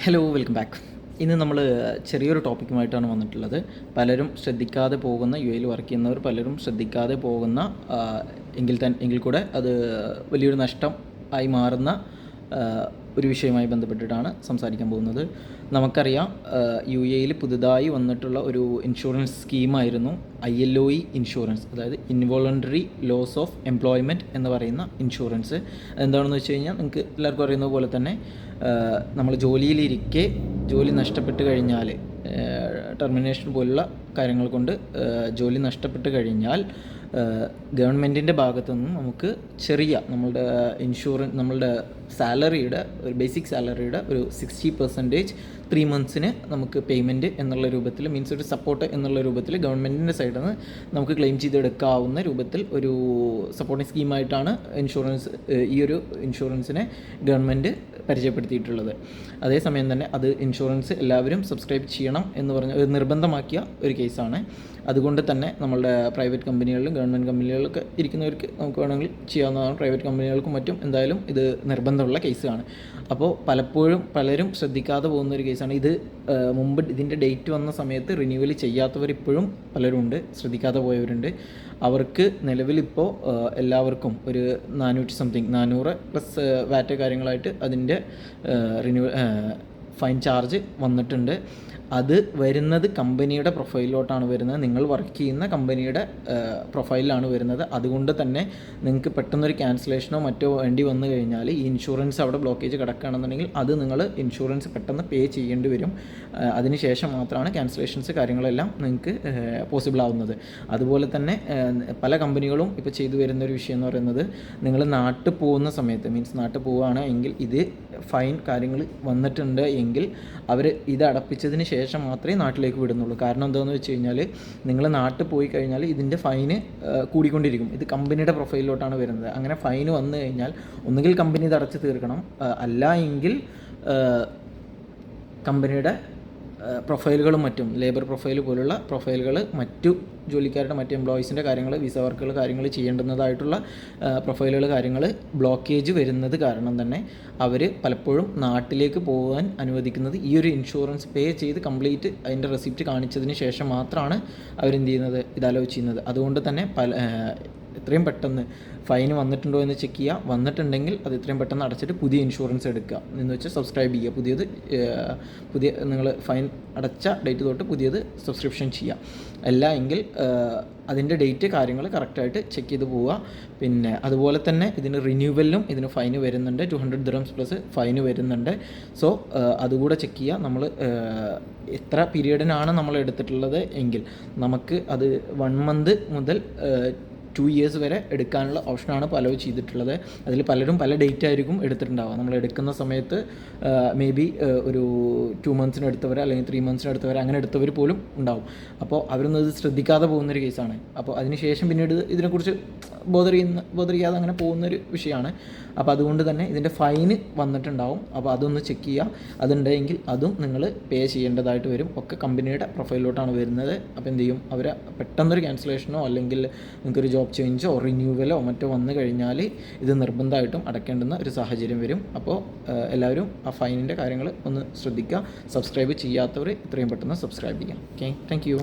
Hello, welcome back. ഇന്ന് നമ്മൾ ചെറിയൊരു ടോപ്പിക്കുമായിട്ടാണ് വന്നിട്ടുള്ളത്. പലരും ശ്രദ്ധിക്കാതെ പോകുന്ന, യു എയിൽ വർക്ക് ചെയ്യുന്നവർ പലരും ശ്രദ്ധിക്കാതെ പോകുന്ന, എങ്കിൽ കൂടെ അത് വലിയൊരു നഷ്ടം ആയി മാറുന്ന ഒരു വിഷയവുമായി ബന്ധപ്പെട്ടിട്ടാണ് സംസാരിക്കാൻ പോകുന്നത്. നമുക്കറിയാം, യു എയിൽ പുതുതായി വന്നിട്ടുള്ള ഒരു ഇൻഷുറൻസ് സ്കീമായിരുന്നു ILOE ഇൻഷുറൻസ്, അതായത് ഇൻവോളണ്ടറി ലോസ് ഓഫ് എംപ്ലോയ്മെൻറ്റ് എന്ന് പറയുന്ന ഇൻഷുറൻസ്. എന്താണെന്ന് വെച്ച് കഴിഞ്ഞാൽ, നിങ്ങൾക്ക് എല്ലാവർക്കും അറിയുന്ന പോലെ തന്നെ നമ്മൾ ജോലിയിലിരിക്കെ ജോലി നഷ്ടപ്പെട്ട് കഴിഞ്ഞാൽ, ടെർമിനേഷൻ പോലുള്ള കാര്യങ്ങൾ കൊണ്ട് ജോലി നഷ്ടപ്പെട്ട് കഴിഞ്ഞാൽ ഗവൺമെൻറ്റിൻ്റെ ഭാഗത്തു നിന്നും നമുക്ക് ചെറിയ നമ്മളുടെ സാലറിയുടെ ഒരു ബേസിക് സാലറിയുടെ ഒരു 60% 3 മന്ത്സിന് നമുക്ക് പേയ്മെൻറ്റ് എന്നുള്ള രൂപത്തിൽ, മീൻസ് ഒരു സപ്പോർട്ട് എന്നുള്ള രൂപത്തിൽ ഗവൺമെൻറ്റിൻ്റെ സൈഡിൽ നിന്ന് നമുക്ക് ക്ലെയിം ചെയ്തെടുക്കാവുന്ന രൂപത്തിൽ ഒരു സപ്പോർട്ടിങ് സ്കീമായിട്ടാണ് ഈ ഒരു ഇൻഷുറൻസിനെ ഗവൺമെൻറ് പരിചയപ്പെടുത്തിയിട്ടുള്ളത്. അതേസമയം തന്നെ അത് ഇൻഷുറൻസ് എല്ലാവരും സബ്സ്ക്രൈബ് ചെയ്യണം എന്ന് പറഞ്ഞ നിർബന്ധമാക്കിയ ഒരു കേസാണ്. അതുകൊണ്ട് തന്നെ നമ്മളുടെ പ്രൈവറ്റ് കമ്പനികളിലും ഗവൺമെൻറ് കമ്പനികളിലൊക്കെ ഇരിക്കുന്നവർക്ക് നമുക്ക് വേണമെങ്കിൽ ചെയ്യാവുന്നതാണ്. പ്രൈവറ്റ് കമ്പനികൾക്കും മറ്റും എന്തായാലും ഇത് നിർബന്ധമുള്ള കേസാണ്. അപ്പോൾ പലരും ശ്രദ്ധിക്കാതെ പോകുന്ന ഒരു കേസാണ് ഇത്. മുമ്പ് ഇതിൻ്റെ ഡേറ്റ് വന്ന സമയത്ത് റിന്യൂവൽ ചെയ്യാത്തവർ ഇപ്പോഴും പലരുണ്ട്, ശ്രദ്ധിക്കാതെ പോയവരുണ്ട്. അവർക്ക് നിലവിലിപ്പോൾ എല്ലാവർക്കും ഒരു 400 പ്ലസ് വാറ്റ് കാര്യങ്ങളായിട്ട് അതിൻ്റെ ഫൈൻ ചാർജ് വന്നിട്ടുണ്ട്. അത് വരുന്നത് കമ്പനിയുടെ പ്രൊഫൈലിലോട്ടാണ് വരുന്നത്, നിങ്ങൾ വർക്ക് ചെയ്യുന്ന കമ്പനിയുടെ പ്രൊഫൈലിലാണ് വരുന്നത്. അതുകൊണ്ട് തന്നെ നിങ്ങൾക്ക് പെട്ടെന്നൊരു ക്യാൻസലേഷനോ മറ്റോ വേണ്ടി വന്നു കഴിഞ്ഞാൽ, ഈ ഇൻഷുറൻസ് അവിടെ ബ്ലോക്കേജ് കിടക്കുകയാണെന്നുണ്ടെങ്കിൽ അത് നിങ്ങൾ ഇൻഷുറൻസ് പെട്ടെന്ന് പേ ചെയ്യേണ്ടി വരും. അതിനുശേഷം മാത്രമാണ് ക്യാൻസലേഷൻസ് കാര്യങ്ങളെല്ലാം നിങ്ങൾക്ക് പോസിബിൾ ആവുന്നത്. അതുപോലെ തന്നെ പല കമ്പനികളും ഇപ്പോൾ ചെയ്തു വരുന്നൊരു വിഷയം എന്ന് പറയുന്നത്, നിങ്ങൾ നാട്ടിൽ പോകുന്ന സമയത്ത്, മീൻസ് നാട്ടിൽ പോവുകയാണ് എങ്കിൽ ഇത് ഫൈൻ കാര്യങ്ങൾ വന്നിട്ടുണ്ട് എങ്കിൽ അവർ ഇത് അടപ്പിച്ചതിന് ശേഷം മാത്രമേ നാട്ടിലേക്ക് വിടുന്നുള്ളൂ. കാരണം എന്താണെന്ന് വെച്ച് കഴിഞ്ഞാൽ, നിങ്ങൾ നാട്ടിൽ പോയി കഴിഞ്ഞാൽ ഇതിൻ്റെ ഫൈന് കൂടിക്കൊണ്ടിരിക്കും. ഇത് കമ്പനിയുടെ പ്രൊഫൈലിലോട്ടാണ് വരുന്നത്. അങ്ങനെ ഫൈന് വന്നു കഴിഞ്ഞാൽ ഒന്നുകിൽ കമ്പനി ഇത് അടച്ച് തീർക്കണം, അല്ല എങ്കിൽ കമ്പനിയുടെ പ്രൊഫൈലുകളും മറ്റും, ലേബർ പ്രൊഫൈൽ പോലുള്ള പ്രൊഫൈലുകൾ മറ്റു ജോലിക്കാരുടെ മറ്റ് എംപ്ലോയീസിൻ്റെ കാര്യങ്ങൾ, വിസ വർക്കുകൾ കാര്യങ്ങൾ ചെയ്യേണ്ടുന്നതായിട്ടുള്ള പ്രൊഫൈലുകൾ കാര്യങ്ങൾ ബ്ലോക്കേജ് വരുന്നത് കാരണം തന്നെ അവർ പലപ്പോഴും നാട്ടിലേക്ക് പോകാൻ അനുവദിക്കുന്നത് ഈ ഒരു ഇൻഷുറൻസ് പേ ചെയ്ത് കംപ്ലീറ്റ് അതിൻ്റെ റെസിപ്റ്റ് കാണിച്ചതിന് ശേഷം മാത്രമാണ് അവരെന്ത് ചെയ്യുന്നത്, ഇത് ആലോചിക്കുന്നത്. അതുകൊണ്ട് തന്നെ എത്രയും പെട്ടെന്ന് ഫൈൻ വന്നിട്ടുണ്ടോ എന്ന് ചെക്ക് ചെയ്യുക. വന്നിട്ടുണ്ടെങ്കിൽ അത് എത്രയും പെട്ടെന്ന് അടച്ചിട്ട് പുതിയ ഇൻഷുറൻസ് എടുക്കുക എന്ന് വെച്ചാൽ സബ്സ്ക്രൈബ് ചെയ്യുക. പുതിയ നിങ്ങൾ ഫൈൻ അടച്ച ഡേറ്റ് തൊട്ട് പുതിയത് സബ്സ്ക്രിപ്ഷൻ ചെയ്യുക. അല്ല എങ്കിൽ അതിൻ്റെ ഡേറ്റ് കാര്യങ്ങൾ കറക്റ്റായിട്ട് ചെക്ക് ചെയ്ത് പോവുക. പിന്നെ അതുപോലെ തന്നെ ഇതിന് റിന്യൂവലിനും ഇതിന് ഫൈന് വരുന്നുണ്ട്, 200 ദിർഹംസ് പ്ലസ് ഫൈന് വരുന്നുണ്ട്. സോ അതുകൂടെ ചെക്ക് ചെയ്യുക. നമ്മൾ എത്ര പീരീഡിനാണ് നമ്മൾ എടുത്തിട്ടുള്ളത് എങ്കിൽ നമുക്ക് അത് 1 മന്ത് മുതൽ 2 ഇയേഴ്സ് വരെ എടുക്കാനുള്ള ഓപ്ഷനാണ് പലവും ചെയ്തിട്ടുള്ളത്. അതിൽ പലരും പല ഡേറ്റ് ആയിരിക്കും എടുത്തിട്ടുണ്ടാവുക. നമ്മൾ എടുക്കുന്ന സമയത്ത് മേ ബി ഒരു 2 മന്ത്സിന് എടുത്തവർ, അല്ലെങ്കിൽ 3 മന്ത്സിന് എടുത്തവർ, അങ്ങനെ എടുത്തവർ പോലും ഉണ്ടാവും. അപ്പോൾ അവരൊന്നും ഇത് ശ്രദ്ധിക്കാതെ പോകുന്നൊരു കേസാണ്. അപ്പോൾ അതിനുശേഷം പിന്നീട് ഇതിനെക്കുറിച്ച് ബോധർ ചെയ്യാതെ അങ്ങനെ പോകുന്നൊരു വിഷയമാണ്. അപ്പോൾ അതുകൊണ്ട് തന്നെ ഇതിൻ്റെ ഫൈന് വന്നിട്ടുണ്ടാവും. അപ്പോൾ അതൊന്ന് ചെക്ക് ചെയ്യുക. അതുണ്ടെങ്കിൽ അതും നിങ്ങൾ പേ ചെയ്യേണ്ടതായിട്ട് വരും. ഒക്കെ കമ്പനിയുടെ പ്രൊഫൈലിലോട്ടാണ് വരുന്നത്. അപ്പോൾ എന്ത് ചെയ്യും, അവർ പെട്ടെന്നൊരു ക്യാൻസലേഷനോ അല്ലെങ്കിൽ നിങ്ങൾക്കൊരു ജോബ് ചേഞ്ചോ റിന്യൂവലോ മറ്റോ വന്നു കഴിഞ്ഞാൽ ഇത് നിർബന്ധമായിട്ടും അടയ്ക്കേണ്ടുന്ന ഒരു സാഹചര്യം വരും. അപ്പോൾ എല്ലാവരും ആ ഫൈനിൻ്റെ കാര്യങ്ങൾ ഒന്ന് ശ്രദ്ധിക്കുക. സബ്സ്ക്രൈബ് ചെയ്യാത്തവർ എത്രയും പെട്ടെന്ന് സബ്സ്ക്രൈബ് ചെയ്യാം. Okay, thank you.